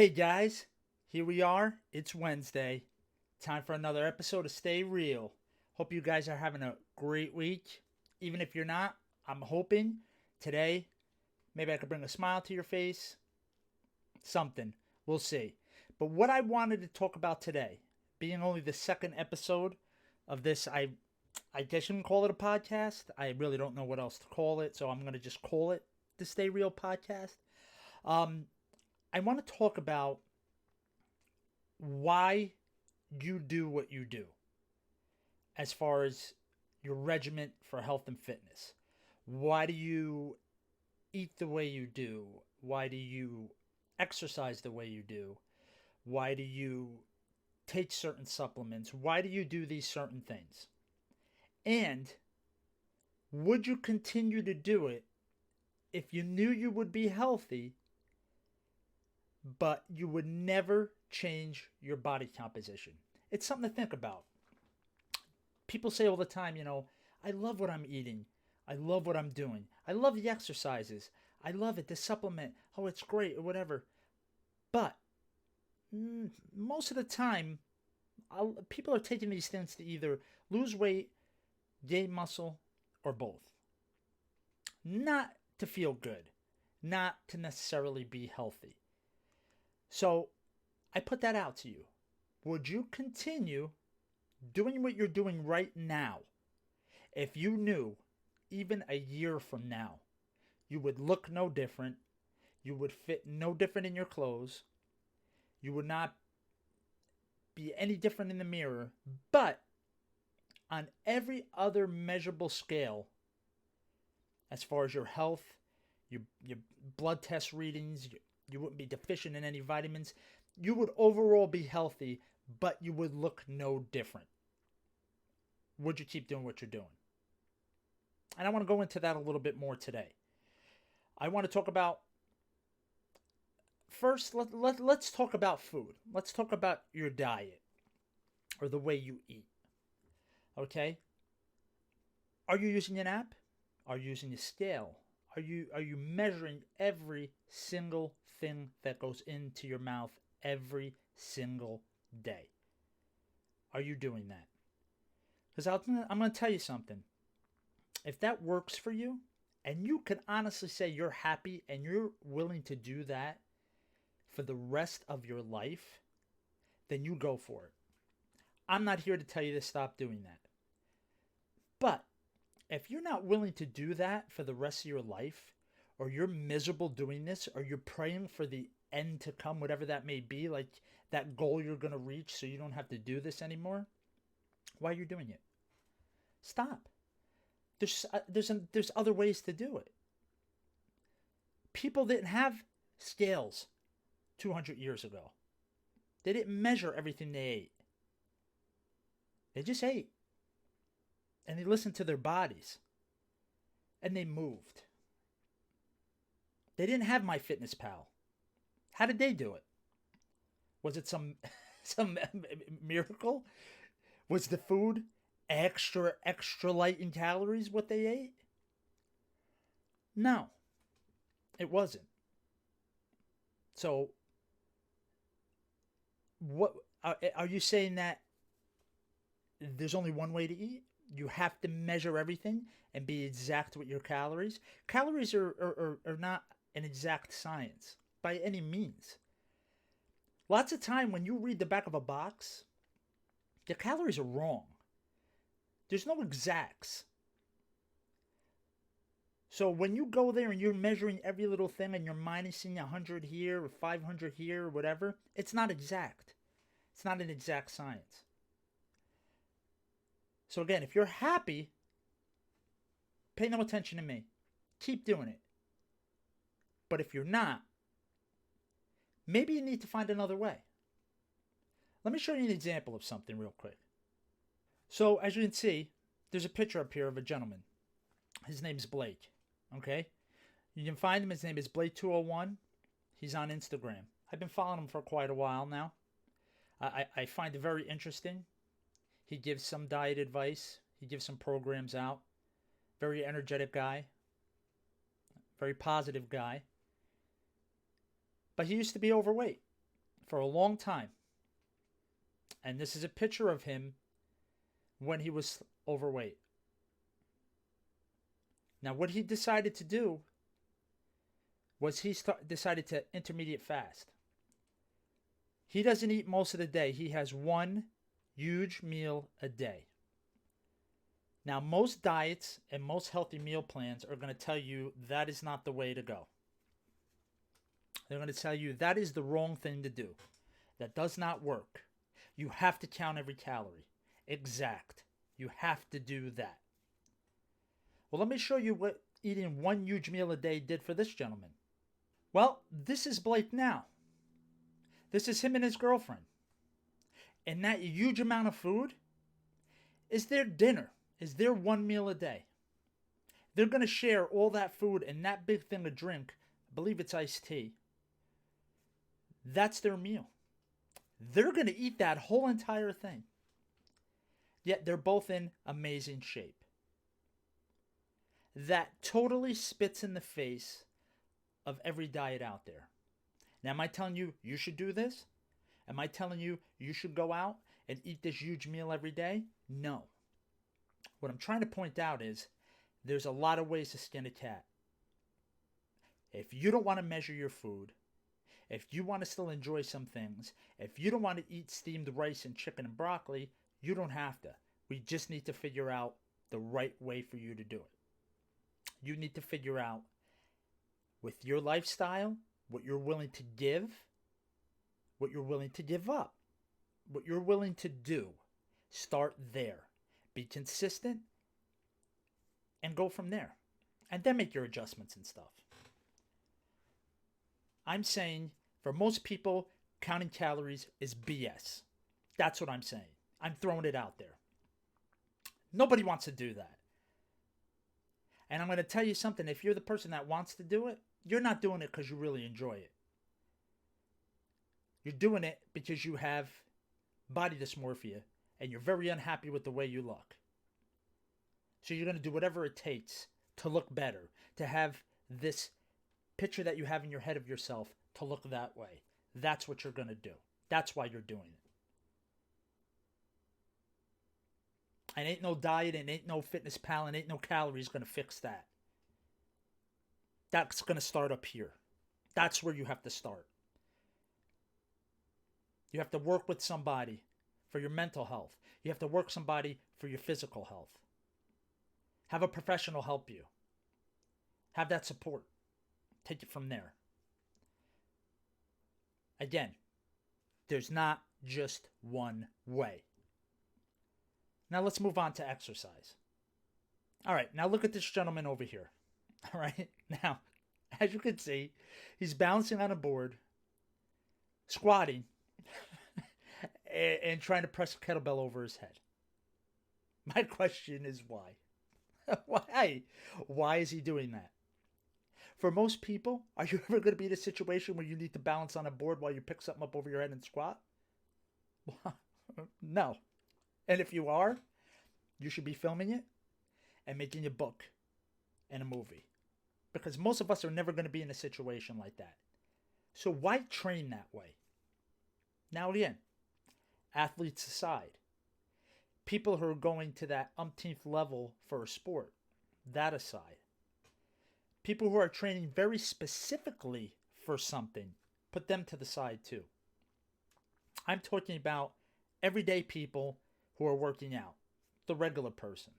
Hey guys, here we are. It's Wednesday. Time for another episode of Stay Real. Hope you guys are having a great week. Even if you're not, I'm hoping today maybe I could bring a smile to your face. Something. We'll see. But what I wanted to talk about today, being only the second episode of this, I guess you can call it a podcast. I really don't know what else to call it, so I'm going to just call it the Stay Real podcast. Um, I want to talk about why you do what you do as far as your regiment for health and fitness. Why do you eat the way you do? Why do you exercise the way you do? Why do you take certain supplements? Why do you do these certain things? And would you continue to do it if you knew you would be healthy, but you would never change your body composition? It's something to think about. People say all the time, I love what I'm eating. I love what I'm doing. I love the exercises. I love it. The supplement. Oh, it's great or whatever. But most of the time, people are taking these things to either lose weight, gain muscle, or both. Not to feel good. Not to necessarily be healthy. So I put that out to you. Would you continue doing what you're doing right now if you knew even a year from now you would look no different, you would fit no different in your clothes, you would not be any different in the mirror, but on every other measurable scale, as far as your health, your blood test readings, you wouldn't be deficient in any vitamins, you would overall be healthy, but you would look no different? Would you keep doing what you're doing? And I want to go into that a little bit more today. I want to talk about, first, let's talk about food. Let's talk about your diet or the way you eat. Okay? Are you using an app? Are you using a scale? Are you measuring every single thing that goes into your mouth every single day? Are you doing that? Because I'm going to tell you something. If that works for you, and you can honestly say you're happy and you're willing to do that for the rest of your life, then you go for it. I'm not here to tell you to stop doing that. But if you're not willing to do that for the rest of your life, or you're miserable doing this, or you're praying for the end to come, whatever that may be, like that goal you're going to reach so you don't have to do this anymore, why are you doing it? Stop. There's other ways to do it. People didn't have scales 200 years ago. They didn't measure everything they ate. They just ate. And they listened to their bodies. And they moved. They didn't have MyFitnessPal. How did they do it? Was it some miracle? Was the food extra light in calories what they ate? No, it wasn't. So what are you saying, that there's only one way to eat? You have to measure everything and be exact with your calories? Calories are not an exact science by any means. Lots of time when you read the back of a box, the calories are wrong. There's no exacts. So when you go there and you're measuring every little thing and you're minusing 100 here or 500 here or whatever, it's not exact. It's not an exact science. So again, if you're happy, pay no attention to me. Keep doing it. But if you're not, maybe you need to find another way. Let me show you an example of something real quick. So as you can see, there's a picture up here of a gentleman. His name's Blake. Okay? You can find him. His name is Blake201. He's on Instagram. I've been following him for quite a while now. I find it very interesting. He gives some diet advice. He gives some programs out. Very energetic guy. Very positive guy. But he used to be overweight. for a long time. And this is a picture of him when he was overweight. Now, what he decided to do was decided to intermediate fast. He doesn't eat most of the day. He has one huge meal a day. Now, most diets and most healthy meal plans are going to tell you that is not the way to go. They're going to tell you that is the wrong thing to do. That does not work. You have to count every calorie. Exact. You have to do that. Well, let me show you what eating one huge meal a day did for this gentleman. Well, this is Blake now. This is him and his girlfriend. And that huge amount of food is their dinner, is their one meal a day. They're going to share all that food and that big thing of drink. I believe it's iced tea. That's their meal. They're going to eat that whole entire thing. Yet they're both in amazing shape. That totally spits in the face of every diet out there. Now, am I telling you you should do this? Am I telling you you should go out and eat this huge meal every day? No. What I'm trying to point out is there's a lot of ways to skin a cat. If you don't want to measure your food, if you want to still enjoy some things, if you don't want to eat steamed rice and chicken and broccoli, you don't have to. We just need to figure out the right way for you to do it. You need to figure out with your lifestyle what you're willing to give, what you're willing to give up, what you're willing to do. Start there. Be consistent and go from there. And then make your adjustments and stuff. I'm saying for most people, counting calories is BS. That's what I'm saying. I'm throwing it out there. Nobody wants to do that. And I'm going to tell you something. If you're the person that wants to do it, you're not doing it because you really enjoy it. You're doing it because you have body dysmorphia and you're very unhappy with the way you look. So you're going to do whatever it takes to look better, to have this picture that you have in your head of yourself to look that way. That's what you're going to do. That's why you're doing it. And ain't no diet and ain't no fitness pal and ain't no calories going to fix that. That's going to start up here. That's where you have to start. You have to work with somebody for your mental health. You have to work somebody for your physical health. Have a professional help you. Have that support. Take it from there. Again, there's not just one way. Now let's move on to exercise. All right, now look at this gentleman over here. All right, now, as you can see, he's balancing on a board, squatting, and trying to press a kettlebell over his head. My question is why? Why? Why is he doing that? For most people, are you ever going to be in a situation where you need to balance on a board while you pick something up over your head and squat? No. And if you are, you should be filming it and making a book and a movie. Because most of us are never going to be in a situation like that. So why train that way? Now again, athletes aside, people who are going to that umpteenth level for a sport, that aside, people who are training very specifically for something, put them to the side too. I'm talking about everyday people who are working out, the regular person.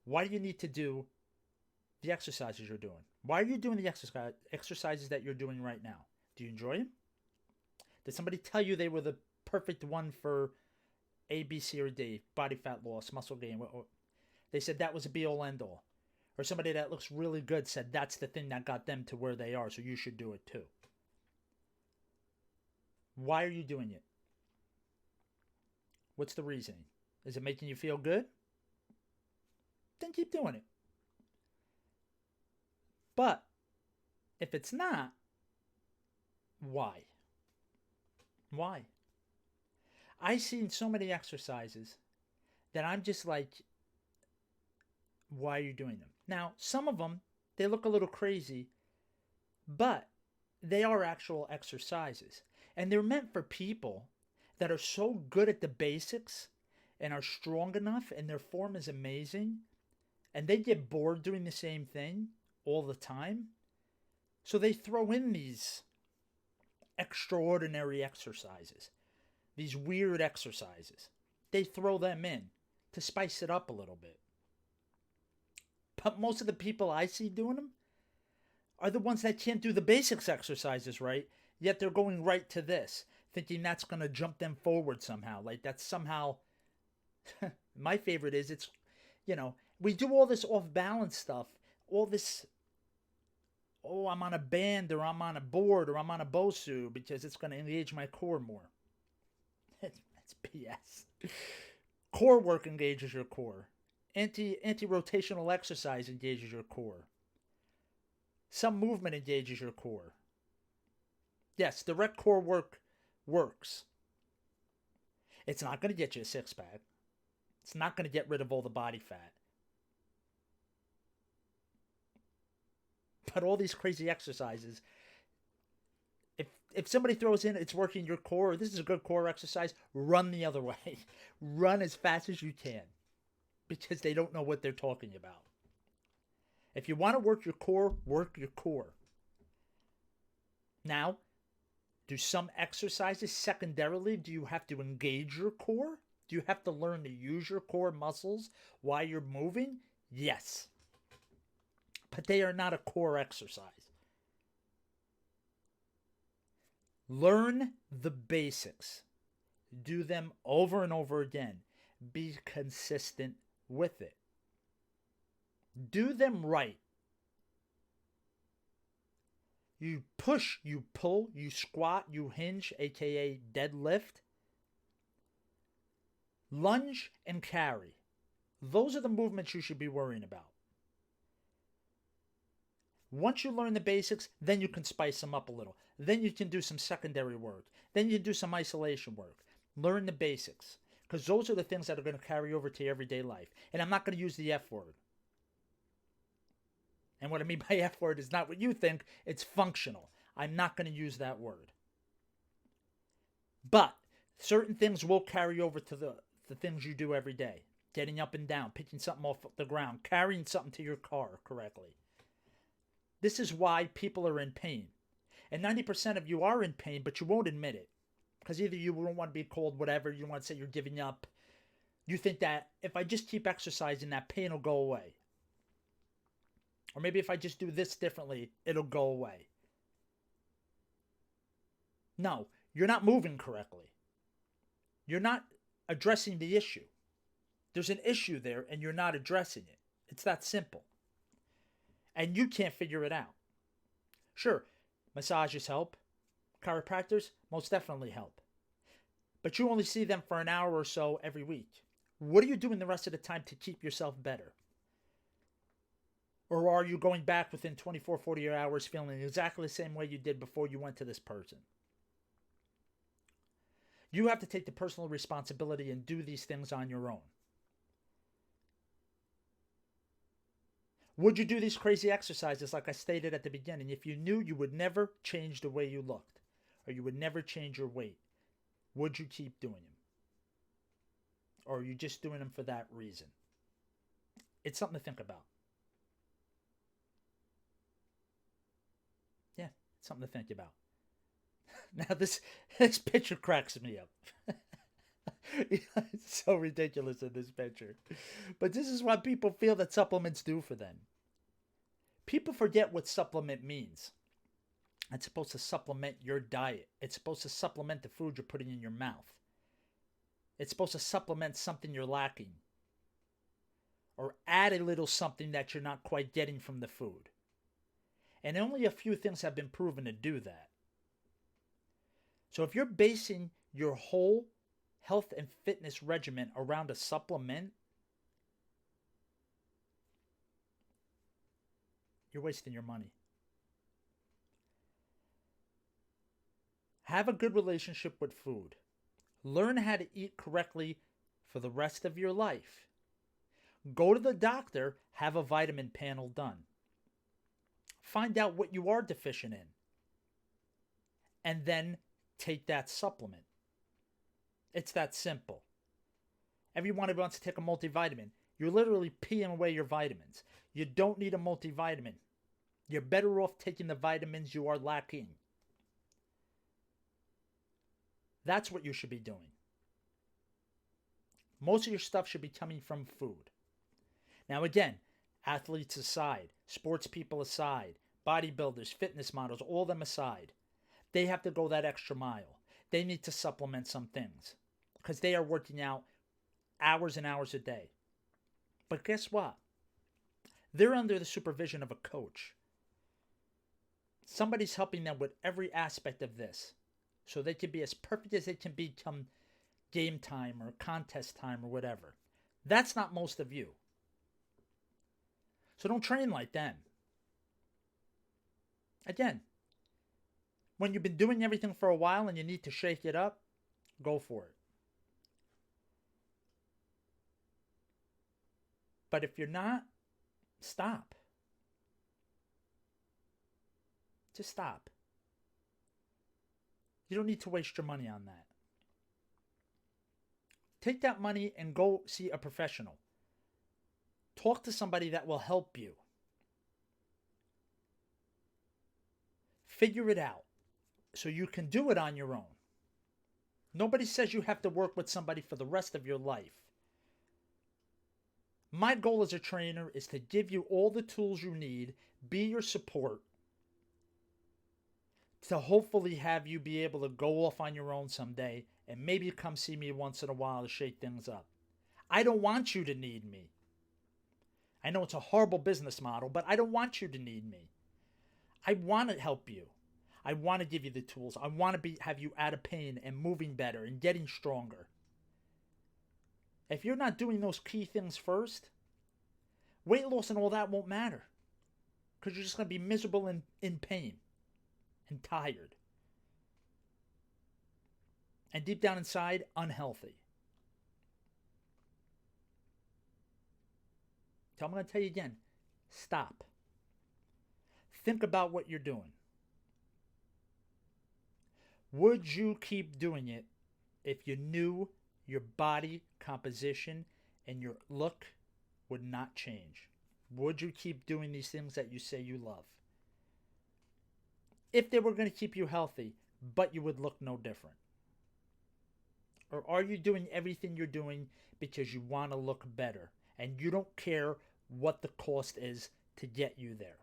Why do you need to do the exercises you're doing? Why are you doing the exercises that you're doing right now? Do you enjoy them? Did somebody tell you they were the perfect one for A, B, C, or D, body fat loss, muscle gain? They said that was a be-all, end-all. Or somebody that looks really good said that's the thing that got them to where they are, so you should do it too. Why are you doing it? What's the reasoning? Is it making you feel good? Then keep doing it. But if it's not, why? Why? I've seen so many exercises that I'm just like, why are you doing them? Now, some of them, they look a little crazy, but they are actual exercises. And they're meant for people that are so good at the basics and are strong enough and their form is amazing and they get bored doing the same thing all the time. So they throw in these extraordinary exercises, these weird exercises. They throw them in to spice it up a little bit. But most of the people I see doing them are the ones that can't do the basics exercises right, yet they're going right to this, thinking that's going to jump them forward somehow. Like that's somehow, my favorite is we do all this off balance stuff, all this, oh, I'm on a band or I'm on a board or I'm on a BOSU because it's going to engage my core more. It's BS. Core work engages your core. Anti-rotational exercise engages your core. Some movement engages your core. Yes, direct core work works. It's not going to get you a six-pack. It's not going to get rid of all the body fat. But all these crazy exercises, if somebody throws in it's working your core, this is a good core exercise, run the other way. Run as fast as you can because they don't know what they're talking about. If you want to work your core, work your core. Now, do some exercises secondarily, do you have to engage your core? Do you have to learn to use your core muscles while you're moving? Yes. But they are not a core exercise. Learn the basics. Do them over and over again. Be consistent with it. Do them right. You push, you pull, you squat, you hinge, aka deadlift, lunge, and carry. Those are the movements you should be worrying about. Once you learn the basics, then you can spice them up a little. Then you can do some secondary work. Then you can do some isolation work. Learn the basics. Because those are the things that are going to carry over to your everyday life. And I'm not going to use the F word. And what I mean by F word is not what you think. It's functional. I'm not going to use that word. But certain things will carry over to the things you do every day. Getting up and down, picking something off the ground, carrying something to your car correctly. This is why people are in pain. And 90% of you are in pain, but you won't admit it. Because either you don't want to be called whatever, you want to say you're giving up. You think that if I just keep exercising, that pain will go away. Or maybe if I just do this differently, it'll go away. No, you're not moving correctly. You're not addressing the issue. There's an issue there and you're not addressing it. It's that simple. And you can't figure it out. Sure, massages help. Chiropractors most definitely help. But you only see them for an hour or so every week. What are you doing the rest of the time to keep yourself better? Or are you going back within 24, 48 hours feeling exactly the same way you did before you went to this person? You have to take the personal responsibility and do these things on your own. Would you do these crazy exercises like I stated at the beginning if you knew you would never change the way you looked or you would never change your weight? Would you keep doing them? Or are you just doing them for that reason? It's something to think about. Yeah, it's something to think about. Now this picture cracks me up. It's so ridiculous in this picture. But this is what people feel that supplements do for them. People forget what supplement means. It's supposed to supplement your diet. It's supposed to supplement the food you're putting in your mouth. It's supposed to supplement something you're lacking. Or add a little something that you're not quite getting from the food. And only a few things have been proven to do that. So if you're basing your whole health and fitness regimen around a supplement, you're wasting your money. Have a good relationship with food. Learn how to eat correctly for the rest of your life. Go to the doctor, have a vitamin panel done. Find out what you are deficient in. And then take that supplement. It's that simple. Everyone wants to take a multivitamin. You're literally peeing away your vitamins. You don't need a multivitamin. You're better off taking the vitamins you are lacking. That's what you should be doing. Most of your stuff should be coming from food. Now again, athletes aside, sports people aside, bodybuilders, fitness models, all them aside, they have to go that extra mile. They need to supplement some things because they are working out hours and hours a day. But guess what? They're under the supervision of a coach. Somebody's helping them with every aspect of this so they can be as perfect as they can be come game time or contest time or whatever. That's not most of you. So don't train like them. Again, when you've been doing everything for a while and you need to shake it up, go for it. But if you're not, stop. Just stop. You don't need to waste your money on that. Take that money and go see a professional. Talk to somebody that will help you. Figure it out so you can do it on your own. Nobody says you have to work with somebody for the rest of your life. My goal as a trainer is to give you all the tools you need, be your support, to hopefully have you be able to go off on your own someday and maybe come see me once in a while to shake things up. I don't want you to need me. I know it's a horrible business model, but I don't want you to need me. I want to help you. I want to give you the tools. I want to have you out of pain and moving better and getting stronger. If you're not doing those key things first, weight loss and all that won't matter because you're just going to be miserable and in pain and tired. And deep down inside, unhealthy. So I'm going to tell you again, stop. Think about what you're doing. Would you keep doing it if you knew your body composition and your look would not change? Would you keep doing these things that you say you love? If they were going to keep you healthy, but you would look no different? Or are you doing everything you're doing because you want to look better and you don't care what the cost is to get you there?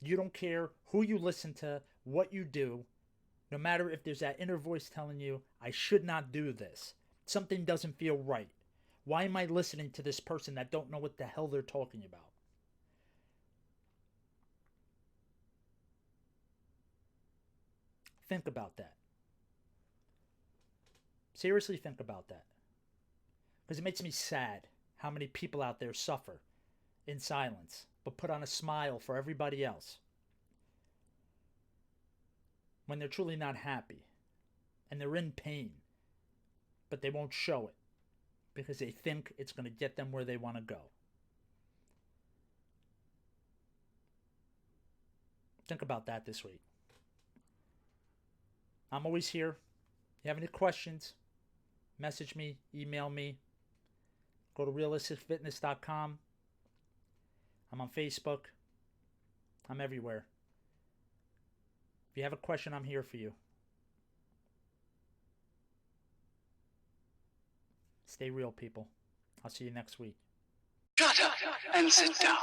You don't care who you listen to, what you do, no matter if there's that inner voice telling you, I should not do this. Something doesn't feel right. Why am I listening to this person that don't know what the hell they're talking about? Think about that. Seriously, think about that. Because it makes me sad how many people out there suffer in silence, but put on a smile for everybody else when they're truly not happy and they're in pain, but they won't show it because they think it's going to get them where they want to go. Think about that this week. I'm always here. If you have any questions, message me, email me. Go to realisticfitness.com. I'm on Facebook. I'm everywhere. If you have a question, I'm here for you. Stay real, people. I'll see you next week. Shut up and sit down.